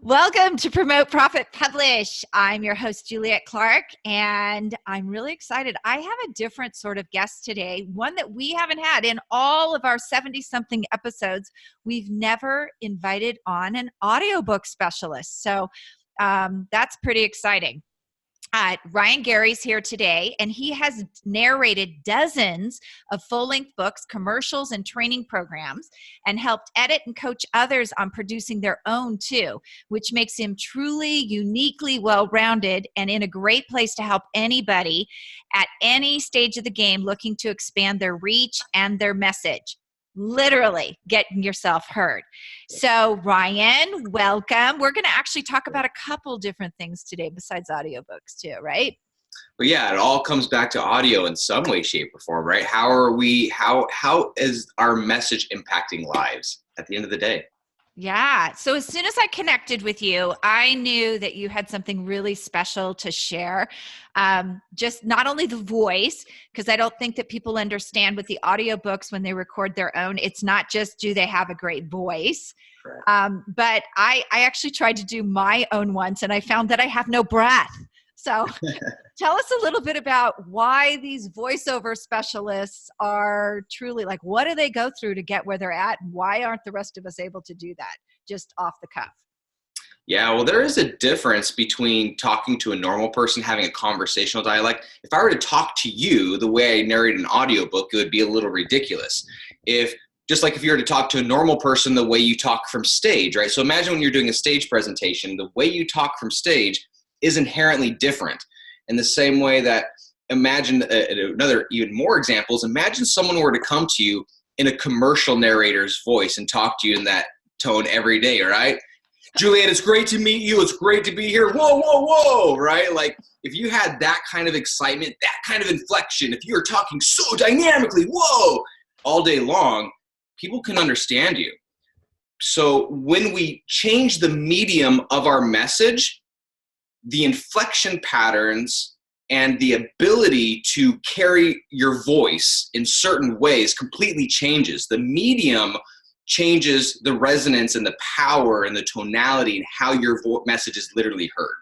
Welcome to Promote, Profit, Publish. I'm your host, Juliet Clark, and I'm really excited. I have a different sort of guest today, one that we haven't had in all of our 70-something episodes. We've never invited on an audiobook specialist, so that's pretty exciting. Ryan Garey's here today, and he has narrated dozens of full-length books, commercials, and training programs, and helped edit and coach others on producing their own too, which makes him truly uniquely well-rounded and in a great place to help anybody at any stage of the game looking to expand their reach and their message. Literally getting yourself heard. So Ryan, welcome. We're going to actually talk about a couple different things today besides audiobooks too, right? Well, yeah, it all comes back to audio in some way, shape, or form, right? How is our message impacting lives at the end of the day? Yeah. So as soon as I connected with you, I knew that you had something really special to share. Just not only the voice, because I don't think that people understand with the audiobooks when they record their own, it's not just do they have a great voice. But I actually tried to do my own once, and I found that I have no breath. So tell us a little bit about why these voiceover specialists are truly like, what do they go through to get where they're at? And why aren't the rest of us able to do that just off the cuff? Yeah, well, there is a difference between talking to a normal person, having a conversational dialect. If I were to talk to you the way I narrate an audiobook, it would be a little ridiculous. Just like if you were to talk to a normal person the way you talk from stage, right? So imagine when you're doing a stage presentation, the way you talk from stage is inherently different. In the same way that, imagine another even more examples, imagine someone were to come to you in a commercial narrator's voice and talk to you in that tone every day, right? Juliet, it's great to meet you. It's great to be here. Whoa, whoa, whoa, right? Like if you had that kind of excitement, that kind of inflection, if you were talking so dynamically, whoa, all day long, people can understand you. So when we change the medium of our message, the inflection patterns and the ability to carry your voice in certain ways completely changes. The medium changes the resonance and the power and the tonality and how your message is literally heard.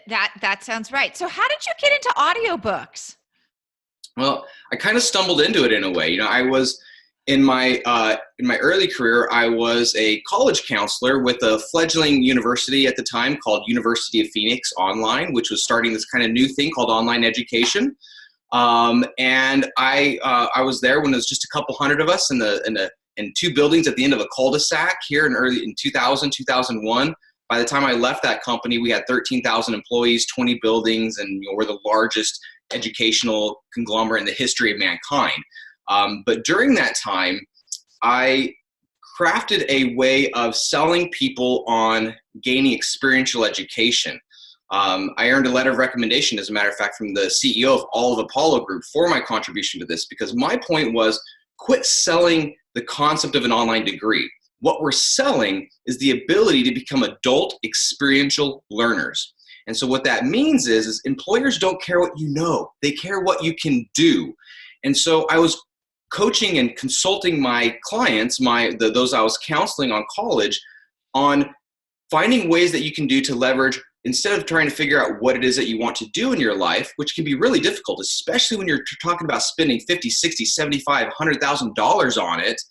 That sounds right. So how did you get into audiobooks? Well, I kind of stumbled into it in a way. I was in my early career, I was a college counselor with a fledgling university at the time called University of Phoenix Online, which was starting this kind of new thing called online education. And I was there when there was just a couple hundred of us in two buildings at the end of a cul-de-sac here in 2000, 2001. By the time I left that company, we had 13,000 employees, 20 buildings, and we're the largest educational conglomerate in the history of mankind. But during that time, I crafted a way of selling people on gaining experiential education. I earned a letter of recommendation, as a matter of fact, from the CEO of all of Apollo Group for my contribution to this, because my point was quit selling the concept of an online degree. What we're selling is the ability to become adult experiential learners. And so what that means is employers don't care what you know, they care what you can do. And so I was coaching and consulting my clients, those I was counseling on college, on finding ways that you can do to leverage, instead of trying to figure out what it is that you want to do in your life, which can be really difficult, especially when you're talking about spending $50, $60, $75, $100,000 on it.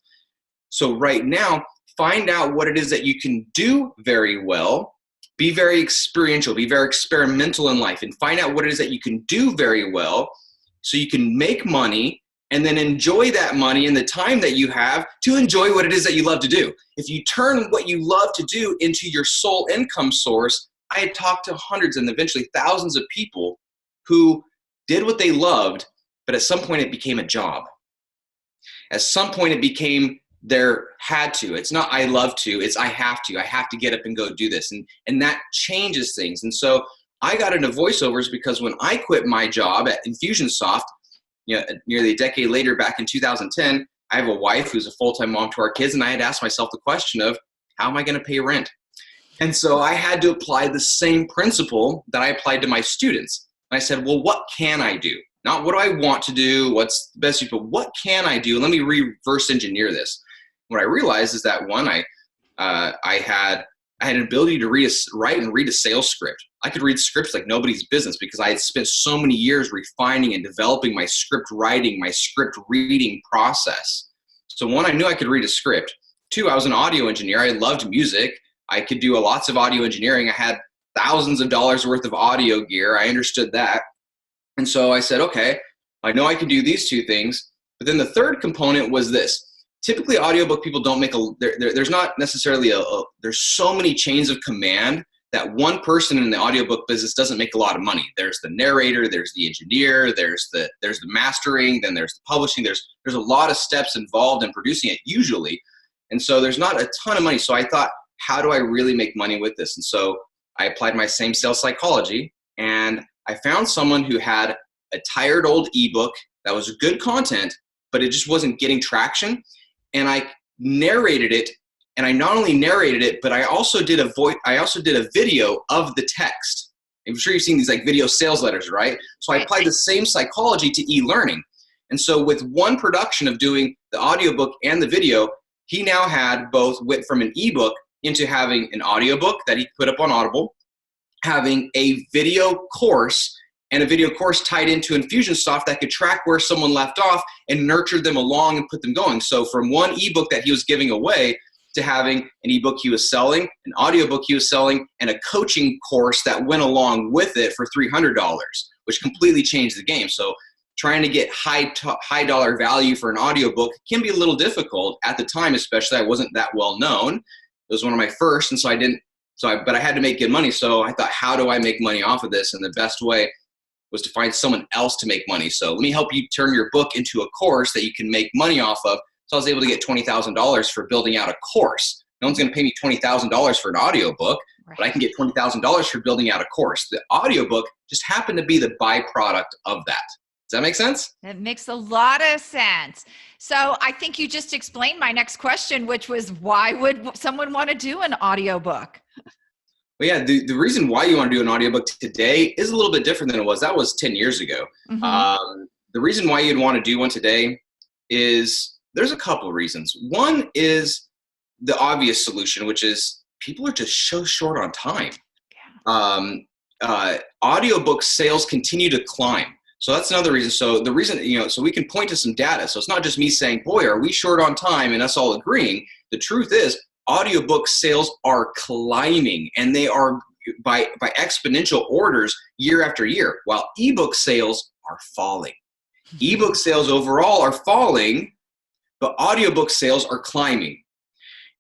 So right now, find out what it is that you can do very well, be very experiential, be very experimental in life, and find out what it is that you can do very well so you can make money and then enjoy that money and the time that you have to enjoy what it is that you love to do. If you turn what you love to do into your sole income source, I had talked to hundreds and eventually thousands of people who did what they loved, but at some point it became a job. At some point it became their had to. It's not I love to, it's I have to. I have to get up and go do this. And that changes things. And so I got into voiceovers because when I quit my job at Infusionsoft, nearly a decade later, back in 2010, I have a wife who's a full-time mom to our kids, and I had asked myself the question of, how am I going to pay rent? And so I had to apply the same principle that I applied to my students. And I said, well, what can I do? Not what do I want to do, what's the best, but what can I do? Let me reverse engineer this. What I realized is that, one, I had I had an ability to write and read a sales script. I could read scripts like nobody's business because I had spent so many years refining and developing my script writing, my script reading process. So one, I knew I could read a script. Two, I was an audio engineer. I loved music. I could do lots of audio engineering. I had thousands of dollars worth of audio gear. I understood that. And so I said, okay, I know I can do these two things. But then the third component was this. Typically, audiobook people don't make there's not necessarily there's so many chains of command that one person in the audiobook business doesn't make a lot of money. There's the narrator, there's the engineer, there's the mastering, then there's the publishing. There's a lot of steps involved in producing it usually. And so there's not a ton of money. So I thought, how do I really make money with this? And so I applied my same sales psychology, and I found someone who had a tired old ebook that was good content, but it just wasn't getting traction. And I narrated it, and I not only narrated it, but I also did a video of the text. I'm sure you've seen these like video sales letters, right? So I applied the same psychology to e-learning. And so with one production of doing the audiobook and the video, he now had went from an ebook into having an audiobook that he put up on Audible, having a video course, and a video course tied into Infusionsoft that could track where someone left off and nurture them along and put them going. So from one ebook that he was giving away to having an ebook he was selling, an audiobook he was selling, and a coaching course that went along with it for $300, which completely changed the game. So trying to get high dollar value for an audiobook can be a little difficult at the time, especially I wasn't that well known. It was one of my first, and but I had to make good money. So I thought, how do I make money off of this? And the best way was to find someone else to make money. So let me help you turn your book into a course that you can make money off of. So I was able to get $20,000 for building out a course. No one's going to pay me $20,000 for an audiobook, right, but I can get $20,000 for building out a course. The audiobook just happened to be the byproduct of that. Does that make sense? It makes a lot of sense. So I think you just explained my next question, which was, why would someone want to do an audiobook? Well, yeah, the reason why you want to do an audiobook today is a little bit different than it was. That was 10 years ago. Mm-hmm. The reason why you'd want to do one today is there's a couple of reasons. One is the obvious solution, which is people are just so short on time. Yeah. Audiobook sales continue to climb. So that's another reason. So the reason, so we can point to some data. So it's not just me saying, boy, are we short on time, and us all agreeing. The truth is, audiobook sales are climbing, and they are by exponential orders year after year, while ebook sales are falling. Ebook sales overall are falling, but audiobook sales are climbing.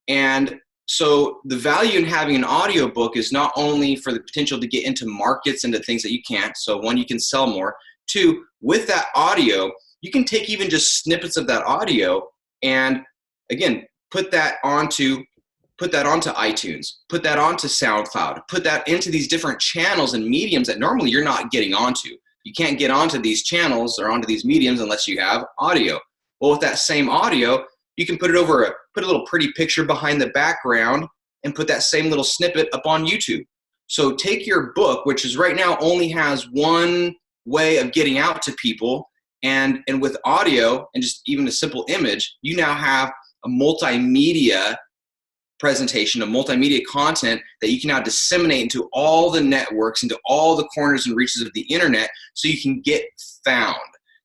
And so the value in having an audiobook is not only for the potential to get into markets, into things that you can't. So one, you can sell more. Two, with that audio, you can take even just snippets of that audio and, again, put that onto iTunes, put that onto SoundCloud, put that into these different channels and mediums that normally you're not getting onto. You can't get onto these channels or onto these mediums unless you have audio. Well, with that same audio, you can put a little pretty picture behind the background and put that same little snippet up on YouTube. So take your book, which is right now only has one way of getting out to people, and with audio and just even a simple image, you now have a multimedia presentation, a multimedia content that you can now disseminate into all the networks, into all the corners and reaches of the internet, so you can get found.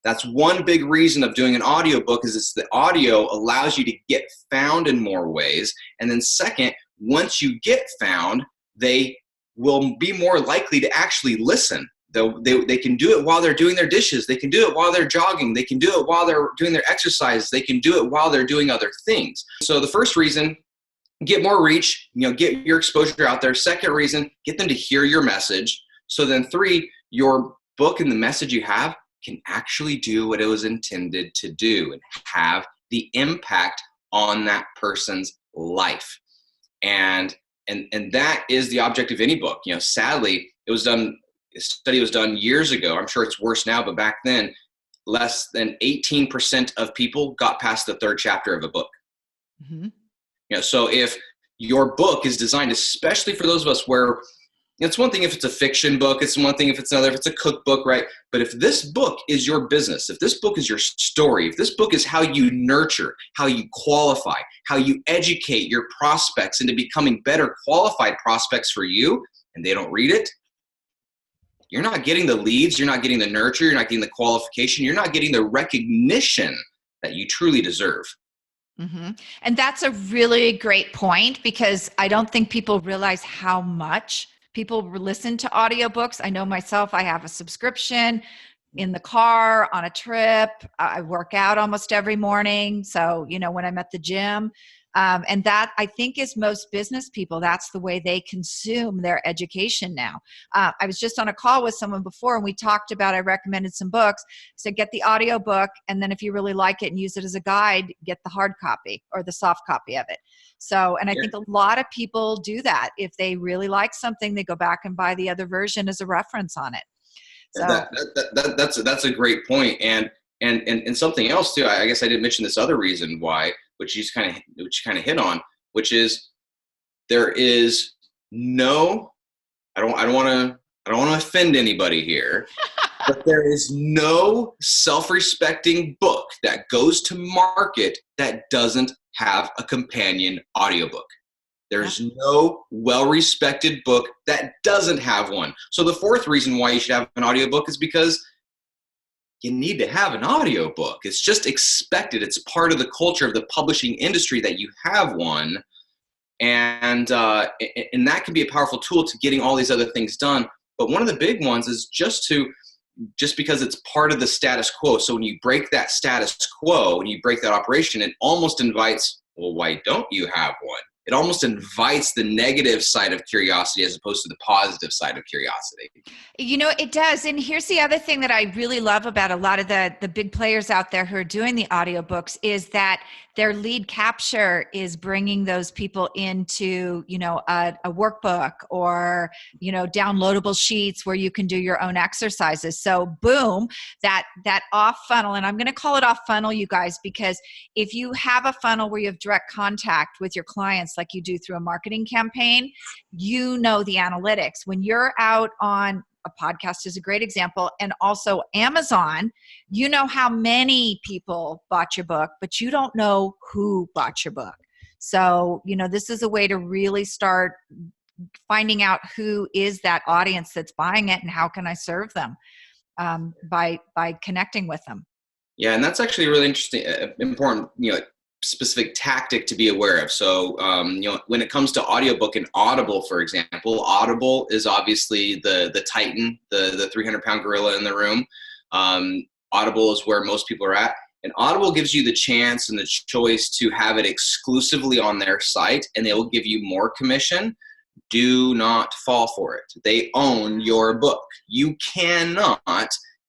That's one big reason of doing an audiobook, is it's the audio allows you to get found in more ways. And then second, once you get found, they will be more likely to actually listen. They can do it while they're doing their dishes. They can do it while they're jogging. They can do it while they're doing their exercise. They can do it while they're doing other things. So the first reason, get more reach, get your exposure out there. Second reason, get them to hear your message. So then three, your book and the message you have can actually do what it was intended to do and have the impact on that person's life. And that is the object of any book. Sadly, a study was done years ago. I'm sure it's worse now, but back then, less than 18% of people got past the third chapter of a book. Mm-hmm. So if your book is designed, especially for those of us where It's one thing if it's a fiction book, it's one thing if it's another, if it's a cookbook, right? But if this book is your business, if this book is your story, if this book is how you nurture, how you qualify, how you educate your prospects into becoming better qualified prospects for you, and they don't read it, you're not getting the leads, you're not getting the nurture, you're not getting the qualification, you're not getting the recognition that you truly deserve. Mm-hmm. And that's a really great point, because I don't think people realize how much people listen to audiobooks. I know myself, I have a subscription in the car, on a trip. I work out almost every morning. So, when I'm at the gym, and that I think is most business people, that's the way they consume their education now. I was just on a call with someone before, and we talked about, I recommended some books. So get the audiobook, and then if you really like it and use it as a guide, get the hard copy or the soft copy of it. So, and I think a lot of people do that. If they really like something, they go back and buy the other version as a reference on it. So That's a great point. And something else too, I guess I didn't mention this other reason why, which you kind of hit on, which is there is no, I don't want to offend anybody here, but there is no self-respecting book that goes to market that doesn't have a companion audiobook. There's no well-respected book that doesn't have one. So the fourth reason why you should have an audiobook is because you need to have an audiobook. It's just expected. It's part of the culture of the publishing industry that you have one. And that can be a powerful tool to getting all these other things done. But one of the big ones is just because it's part of the status quo. So when you break that status quo, when you break that operation, it almost invites, well, why don't you have one? It almost invites the negative side of curiosity as opposed to the positive side of curiosity. It does. And here's the other thing that I really love about a lot of the big players out there who are doing the audiobooks is that their lead capture is bringing those people into, a workbook or, downloadable sheets where you can do your own exercises. So boom, that off funnel, and I'm going to call it off funnel, you guys, because if you have a funnel where you have direct contact with your clients, like you do through a marketing campaign, the analytics. When you're out on a podcast is a great example, and also Amazon, you know how many people bought your book, but you don't know who bought your book. So, this is a way to really start finding out who is that audience that's buying it and how can I serve them by connecting with them. Yeah, and that's actually a really interesting, important, specific tactic to be aware of. So, when it comes to audiobook and Audible, for example, Audible is obviously the titan, the 300-pound gorilla in the room. Audible is where most people are at. And Audible gives you the chance and the choice to have it exclusively on their site, and they will give you more commission. Do not fall for it. They own your book. You cannot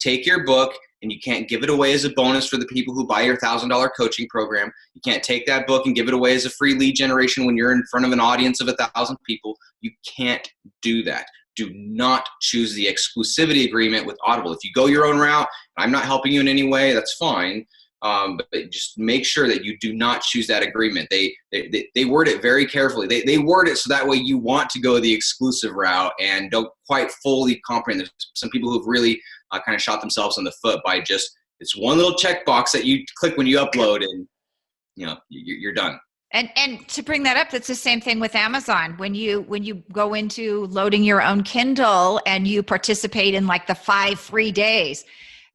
take your book and you can't give it away as a bonus for the people who buy your $1,000 coaching program. You can't take that book and give it away as a free lead generation when you're in front of an audience of 1,000 people. You can't do that. Do not choose the exclusivity agreement with Audible. If you go your own route, I'm not helping you in any way, that's fine. But just make sure that you do not choose that agreement. They word it very carefully. They word it so that way you want to go the exclusive route and don't quite fully comprehend. There's some people who've really kind of shot themselves in the foot by it's one little checkbox that you click when you upload and you're done. And to bring that up, that's the same thing with Amazon. When you go into loading your own Kindle and you participate in like the 5 free days,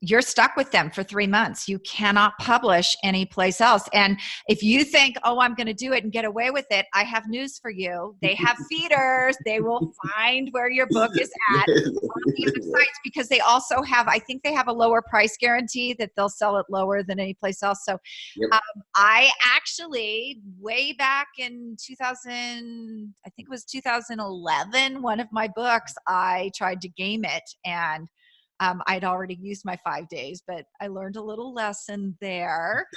you're stuck with them for 3 months. You cannot publish anyplace else. And if you think, oh, I'm going to do it and get away with it, I have news for you. They have feeders. They will find where your book is at on the other sites, because they also have, I think they have a lower price guarantee that they'll sell it lower than any place else. So I actually, way back in 2000, I think it was 2011, one of my books, I tried to game it, and I'd already used my 5 days, but I learned a little lesson there.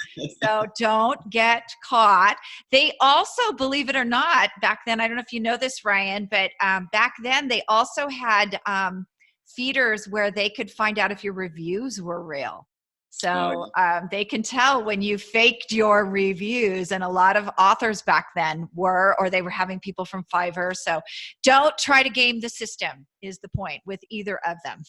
So don't get caught. They also, believe it or not, back then, I don't know if you know this, Ryan, but back then they also had feeders where they could find out if your reviews were real. So they can tell when you faked your reviews, and a lot of authors back then were, or they were having people from Fiverr. So don't try to game the system is the point with either of them.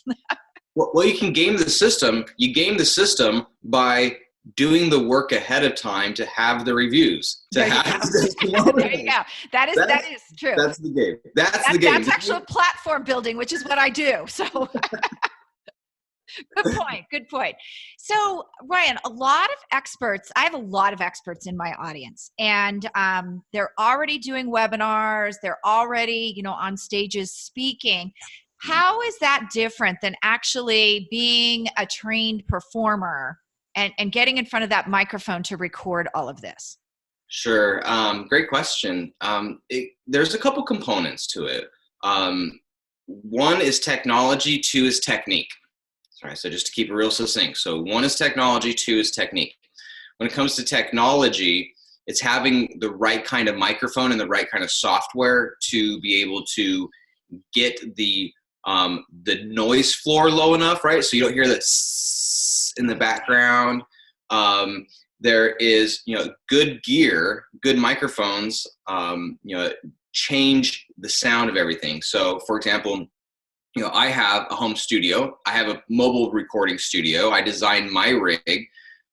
Well, you can game the system. You game the system by doing the work ahead of time to have the reviews. There you go. That is true. That's the game. That's the game. That's actual platform building, which is what I do. So Good point. So, Ryan, I have a lot of experts in my audience, and they're already doing webinars. They're already, on stages speaking. How is that different than actually being a trained performer and getting in front of that microphone to record all of this? Sure. Great question. There's a couple components to it. One is technology, two is technique. All right, so just to keep it real succinct. So one is technology, two is technique. When it comes to technology, it's having the right kind of microphone and the right kind of software to be able to get the noise floor low enough, right? So you don't hear that in the background. There is, good gear, good microphones, change the sound of everything. So for example, I have a home studio. I have a mobile recording studio. I designed my rig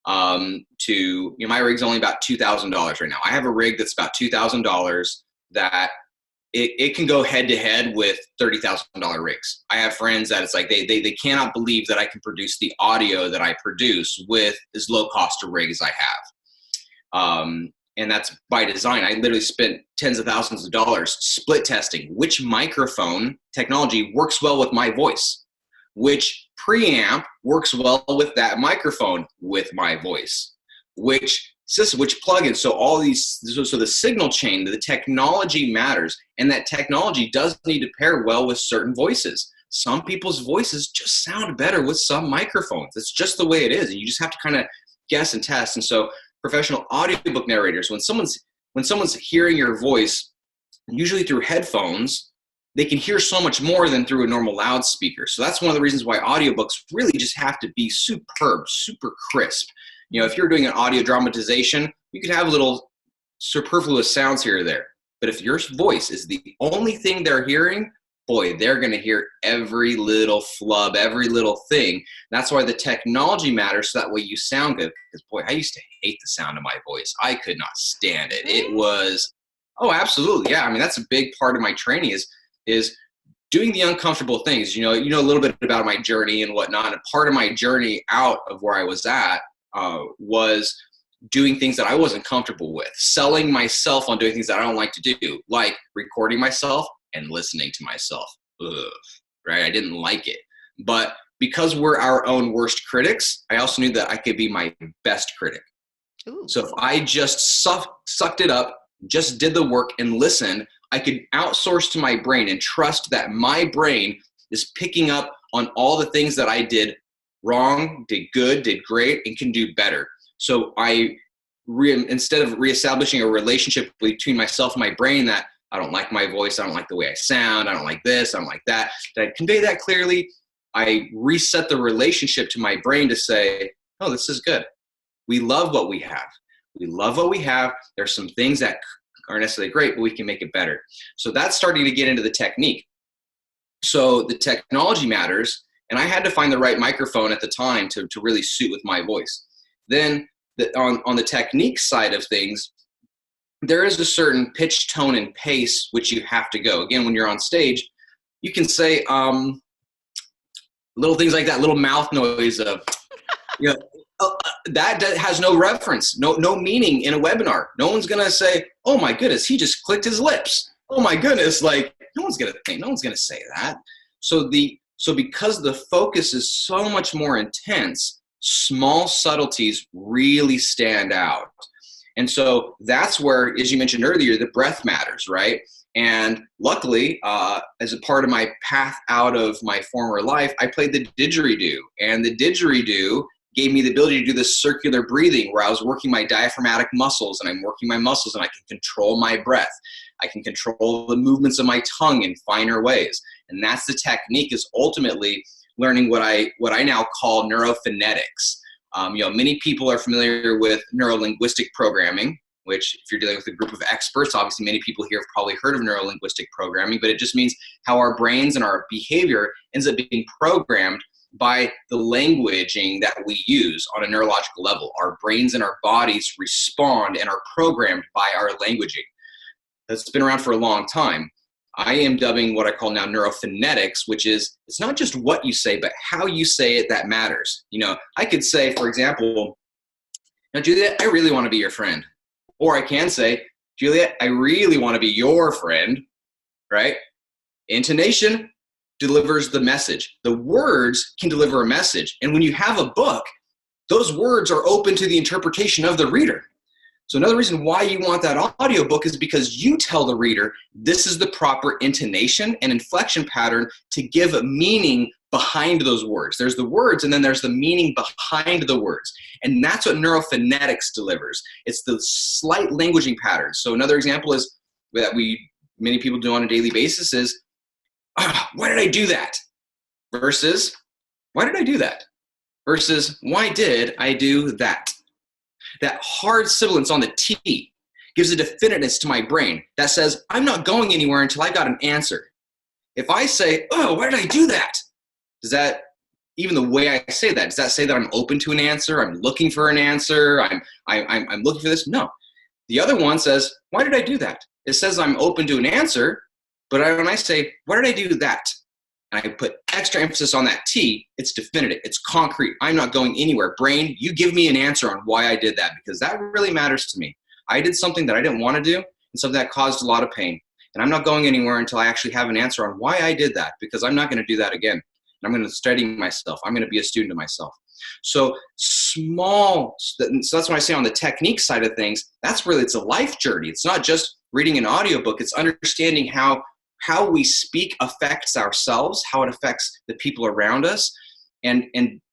my rig's only about $2,000 right now. I have a rig that's about $2,000 that it can go head to head with $30,000 rigs. I have friends that it's like they cannot believe that I can produce the audio that I produce with as low cost a rig as I have. And that's by design. I literally spent tens of thousands of dollars split testing which microphone technology works well with my voice, which preamp works well with that microphone with my voice, which plugin. So all these, so the signal chain, the technology matters, and that technology does need to pair well with certain voices. Some people's voices just sound better with some microphones. It's just the way it is, and you just have to kind of guess and test. And so professional audiobook narrators, when someone's hearing your voice, usually through headphones, they can hear so much more than through a normal loudspeaker. So that's one of the reasons why audiobooks really just have to be superb, super crisp. If you're doing an audio dramatization, you could have little superfluous sounds here or there. But if your voice is the only thing they're hearing, boy, they're going to hear every little flub, every little thing. That's why the technology matters, so that way you sound good. Because, boy, I used to hate the sound of my voice. I could not stand it. It was, absolutely. Yeah, I mean, that's a big part of my training is doing the uncomfortable things. You know a little bit about my journey and whatnot. And part of my journey out of where I was at was doing things that I wasn't comfortable with, selling myself on doing things that I don't like to do, like recording myself and listening to myself. Right? I didn't like it. But because we're our own worst critics, I also knew that I could be my best critic. Ooh. So if I just sucked it up, just did the work and listened, I could outsource to my brain and trust that my brain is picking up on all the things that I did wrong, did good, did great, and can do better. So instead of reestablishing a relationship between myself and my brain that I don't like my voice, I don't like the way I sound, I don't like this, I don't like that, did I convey that clearly? I reset the relationship to my brain to say, oh, this is good. We love what we have. We love what we have. There's some things that aren't necessarily great, but we can make it better. So that's starting to get into the technique. So the technology matters, and I had to find the right microphone at the time to really suit with my voice. Then on the technique side of things, there is a certain pitch, tone, and pace which you have to go. Again, when you're on stage, you can say little things like that, little mouth noise of, that has no reference, no meaning in a webinar. No one's gonna say, "Oh my goodness, he just clicked his lips." Oh my goodness, like no one's gonna say that. So because the focus is so much more intense, small subtleties really stand out. And so that's where, as you mentioned earlier, the breath matters, right? And luckily, as a part of my path out of my former life, I played the didgeridoo. And the didgeridoo gave me the ability to do this circular breathing where I was working my diaphragmatic muscles, and I'm working my muscles, and I can control my breath. I can control the movements of my tongue in finer ways. And that's the technique, is ultimately learning what I now call neurophonetics. Many people are familiar with neurolinguistic programming, which if you're dealing with a group of experts, obviously many people here have probably heard of neurolinguistic programming, but it just means how our brains and our behavior ends up being programmed by the languaging that we use on a neurological level. Our brains and our bodies respond and are programmed by our languaging. That's been around for a long time. I am dubbing what I call now neurophonetics, which is, it's not just what you say, but how you say it that matters. I could say, for example, now, Juliet, I really want to be your friend. Or I can say, Juliet, I really want to be your friend, right? Intonation delivers the message. The words can deliver a message. And when you have a book, those words are open to the interpretation of the reader. So another reason why you want that audiobook is because you tell the reader this is the proper intonation and inflection pattern to give a meaning behind those words. There's the words and then there's the meaning behind the words. And that's what neurophonetics delivers. It's the slight languaging patterns. So another example is that many people do on a daily basis is, why did I do that? Versus, why did I do that? Versus, why did I do that? That hard sibilance on the T gives a definiteness to my brain that says, I'm not going anywhere until I got an answer. If I say, why did I do that? Does that, even the way I say that, does that say that I'm open to an answer? I'm looking for an answer? I'm looking for this? No. The other one says, why did I do that? It says I'm open to an answer, but when I say, why did I do that? And I put extra emphasis on that T, it's definitive, it's concrete. I'm not going anywhere. Brain, you give me an answer on why I did that, because that really matters to me. I did something that I didn't want to do and something that caused a lot of pain. And I'm not going anywhere until I actually have an answer on why I did that, because I'm not going to do that again. And I'm going to study myself. I'm going to be a student of myself. So that's when I say on the technique side of things, that's really, it's a life journey. It's not just reading an audiobook. It's understanding how we speak affects ourselves, how it affects the people around us. And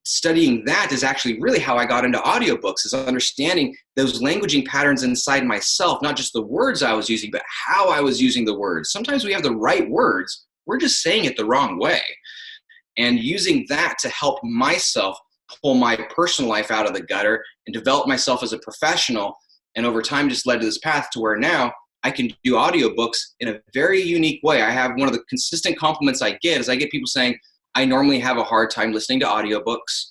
studying that is actually really how I got into audiobooks, is understanding those languaging patterns inside myself, not just the words I was using, but how I was using the words. Sometimes we have the right words, we're just saying it the wrong way. And using that to help myself pull my personal life out of the gutter and develop myself as a professional, and over time just led to this path to where now I can do audiobooks in a very unique way. I have one of the consistent compliments I get is I get people saying, I normally have a hard time listening to audiobooks.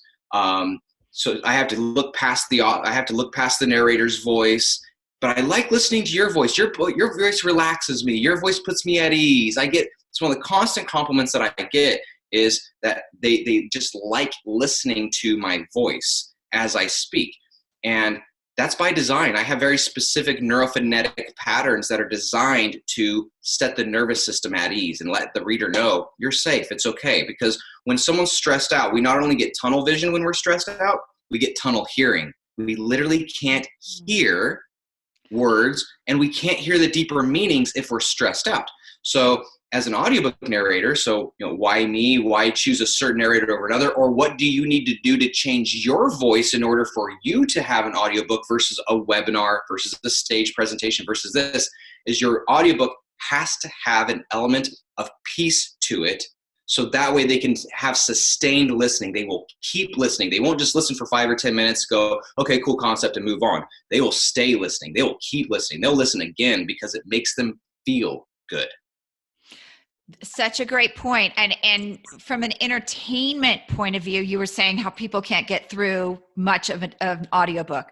So I have to look past the narrator's voice, but I like listening to your voice. Your voice relaxes me. Your voice puts me at ease. It's one of the constant compliments that I get is that they just like listening to my voice as I speak. And that's by design. I have very specific neurophonetic patterns that are designed to set the nervous system at ease and let the reader know you're safe, it's okay. Because when someone's stressed out, we not only get tunnel vision when we're stressed out, we get tunnel hearing. We literally can't hear words, and we can't hear the deeper meanings if we're stressed out. So as an audiobook narrator, why me? Why choose a certain narrator over another? Or what do you need to do to change your voice in order for you to have an audiobook versus a webinar versus a stage presentation versus this? Is your audiobook has to have an element of peace to it, so that way they can have sustained listening. They will keep listening. They won't just listen for 5 or 10 minutes, go, okay, cool concept, and move on. They will stay listening. They will keep listening. They'll listen again because it makes them feel good. Such a great point. And from an entertainment point of view, you were saying how people can't get through much of an audiobook.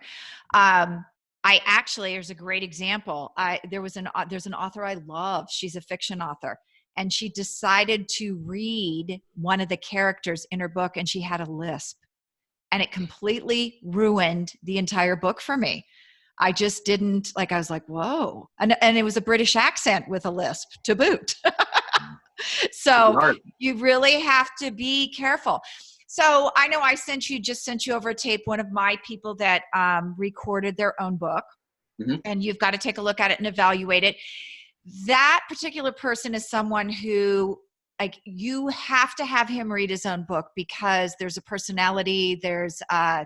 There's a great example. There's an author I love. She's a fiction author, and she decided to read one of the characters in her book, and she had a lisp, and it completely ruined the entire book for me. I just didn't I was like, whoa. And it was a British accent with a lisp to boot. So you really have to be careful. So I know I just sent you over a tape, one of my people that recorded their own book, and you've got to take a look at it and evaluate it. That particular person is someone who, you have to have him read his own book, because there's a personality, there's a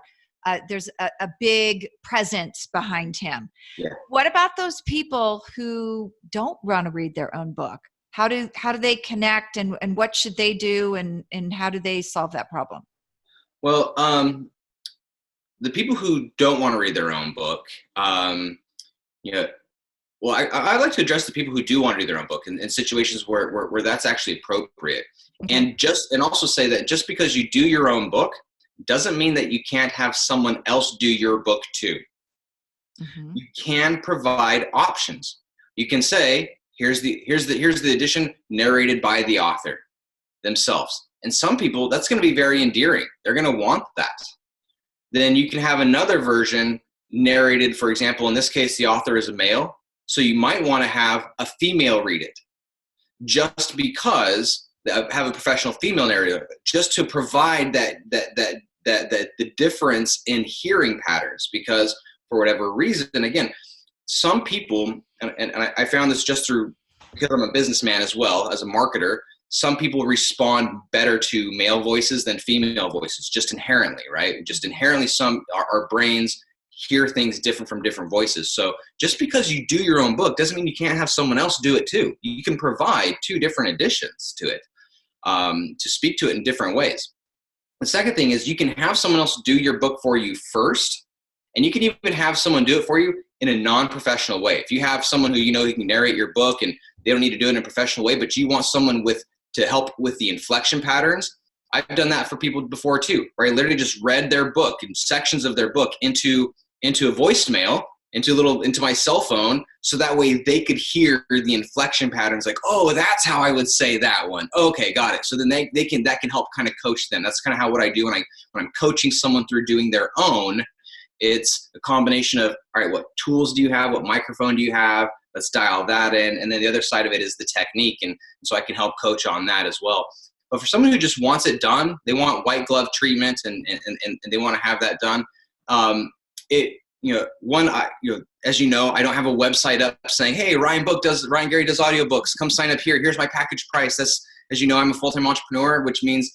big presence behind him. Yeah. What about those people who don't want to read their own book? How do they connect, and what should they do, and how do they solve that problem? Well, the people who don't want to read their own book, well, I'd like to address the people who do want to read their own book in situations where that's actually appropriate. Okay. And also say that just because you do your own book doesn't mean that you can't have someone else do your book too. Mm-hmm. You can provide options. You can say, here's the edition narrated by the author themselves. And some people, that's going to be very endearing. They're going to want that. Then you can have another version narrated, for example, in this case, the author is a male. So you might want to have a female read it, just because have a professional female narrator, just to provide that the difference in hearing patterns. Because for whatever reason, again, some people, and I found this just because I'm a businessman as well as a marketer, some people respond better to male voices than female voices, just inherently, right? Just inherently, our brains hear things different from different voices. So just because you do your own book doesn't mean you can't have someone else do it too. You can provide two different additions to it, to speak to it in different ways. The second thing is you can have someone else do your book for you first, and you can even have someone do it for you in a non-professional way. If you have someone who who can narrate your book and they don't need to do it in a professional way, but you want someone to help with the inflection patterns, I've done that for people before too, where I literally just read their book and sections of their book into a voicemail, into my cell phone, so that way they could hear the inflection patterns, like, oh, that's how I would say that one. Okay, got it. So then that can help kind of coach them. That's kind of what I do when I'm coaching someone through doing their own. It's a combination of, all right, what tools do you have? What microphone do you have? Let's dial that in. And then the other side of it is the technique. And so I can help coach on that as well. But for someone who just wants it done, they want white glove treatment and they want to have that done. As you know, I don't have a website up saying, hey, Ryan Garey does audiobooks. Come sign up here. Here's my package price. That's, as you know, I'm a full-time entrepreneur, which means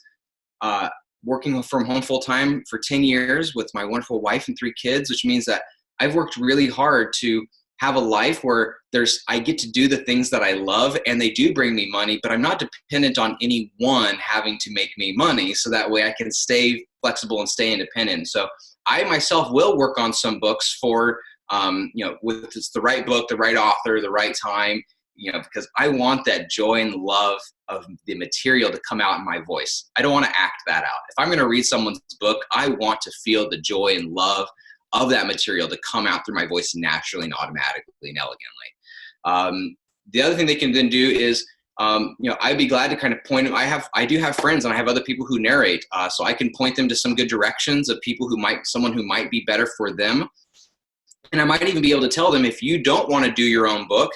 working from home full-time for 10 years with my wonderful wife and 3 kids, which means that I've worked really hard to have a life where I get to do the things that I love, and they do bring me money, but I'm not dependent on anyone having to make me money, so that way I can stay flexible and stay independent. So I myself will work on some books for, with it's the right book, the right author, the right time, because I want that joy and love of the material to come out in my voice. I don't want to act that out. If I'm going to read someone's book, I want to feel the joy and love of that material to come out through my voice naturally and automatically and elegantly. The other thing they can then do is, I'd be glad to kind of point them. I do have friends and I have other people who narrate, so I can point them to some good directions of people someone who might be better for them. And I might even be able to tell them, if you don't want to do your own book,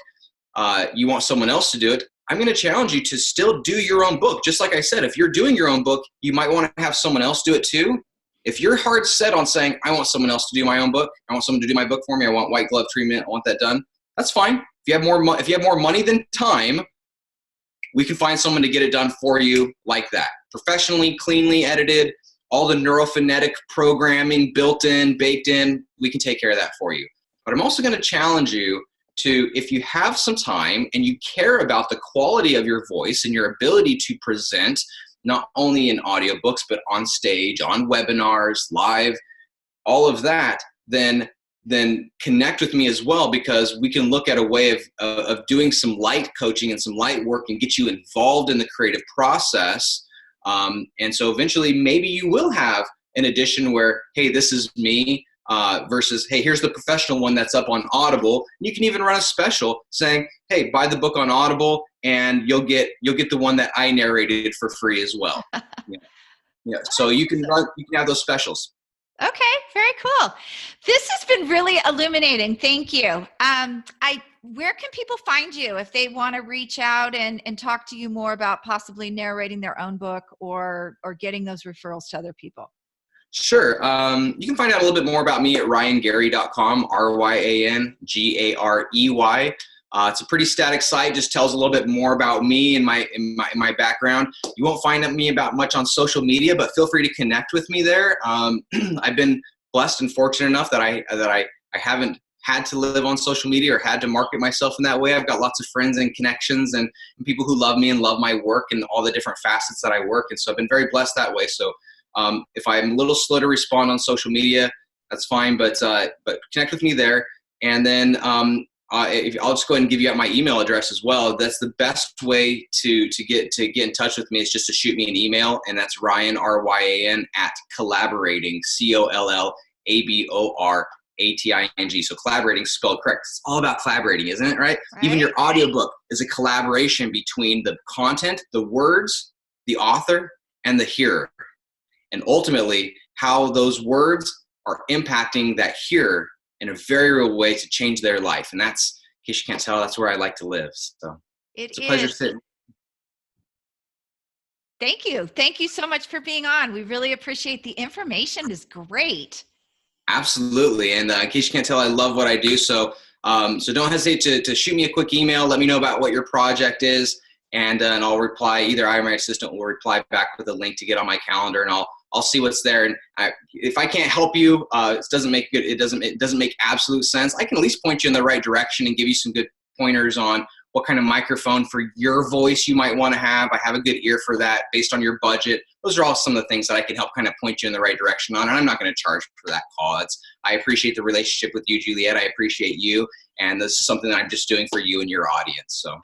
you want someone else to do it, I'm going to challenge you to still do your own book. Just like I said, if you're doing your own book, you might want to have someone else do it too. If you're hard set on saying, I want someone else to do my own book, I want someone to do my book for me, I want white glove treatment, I want that done, that's fine. If you have more money than time, we can find someone to get it done for you like that. Professionally, cleanly edited, all the neurophonetic programming built in, baked in, we can take care of that for you. But I'm also going to challenge you to, if you have some time and you care about the quality of your voice and your ability to present, not only in audiobooks, but on stage, on webinars, live, all of that, then connect with me as well, because we can look at a way of doing some light coaching and some light work and get you involved in the creative process. And so eventually maybe you will have an edition where, hey, this is me, versus, hey, here's the professional one that's up on Audible. You can even run a special saying, hey, buy the book on Audible and you'll get the one that I narrated for free as well. Yeah. So you can have those specials. Okay, very cool. This has been really illuminating. Thank you. Where can people find you if they want to reach out and talk to you more about possibly narrating their own book or getting those referrals to other people? Sure. You can find out a little bit more about me at ryangarey.com, RYANGAREY. It's a pretty static site, just tells a little bit more about me and my background. You won't find me about much on social media, but feel free to connect with me there. I've been blessed and fortunate enough that I haven't had to live on social media or had to market myself in that way. I've got lots of friends and connections and people who love me and love my work and all the different facets that I work. And so I've been very blessed that way. So if I'm a little slow to respond on social media, that's fine. But connect with me there. And then I'll just go ahead and give you out my email address as well. That's the best way to get in touch with me, is just to shoot me an email, and that's Ryan, RYAN, at collaborating, COLLABORATING. So collaborating spelled correct. It's all about collaborating, isn't it? Right? Even your audiobook is a collaboration between the content, the words, the author, and the hearer. And ultimately, how those words are impacting that hearer in a very real way to change their life. And that's, in case you can't tell, that's where I like to live. So it's a pleasure sitting. Thank you. Thank you so much for being on. We really appreciate the information. Is great. Absolutely. And in case you can't tell, I love what I do. So so don't hesitate to shoot me a quick email. Let me know about what your project is. And I'll reply. Either I or my assistant will reply back with a link to get on my calendar, and I'll see what's there. And if I can't help you, it doesn't make absolute sense. I can at least point you in the right direction and give you some good pointers on what kind of microphone for your voice you might want to have. I have a good ear for that based on your budget. Those are all some of the things that I can help kind of point you in the right direction on. And I'm not going to charge for that call. I appreciate the relationship with you, Juliet. I appreciate you. And this is something that I'm just doing for you and your audience. So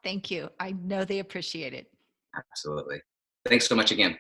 thank you. I know they appreciate it. Absolutely. Thanks so much again.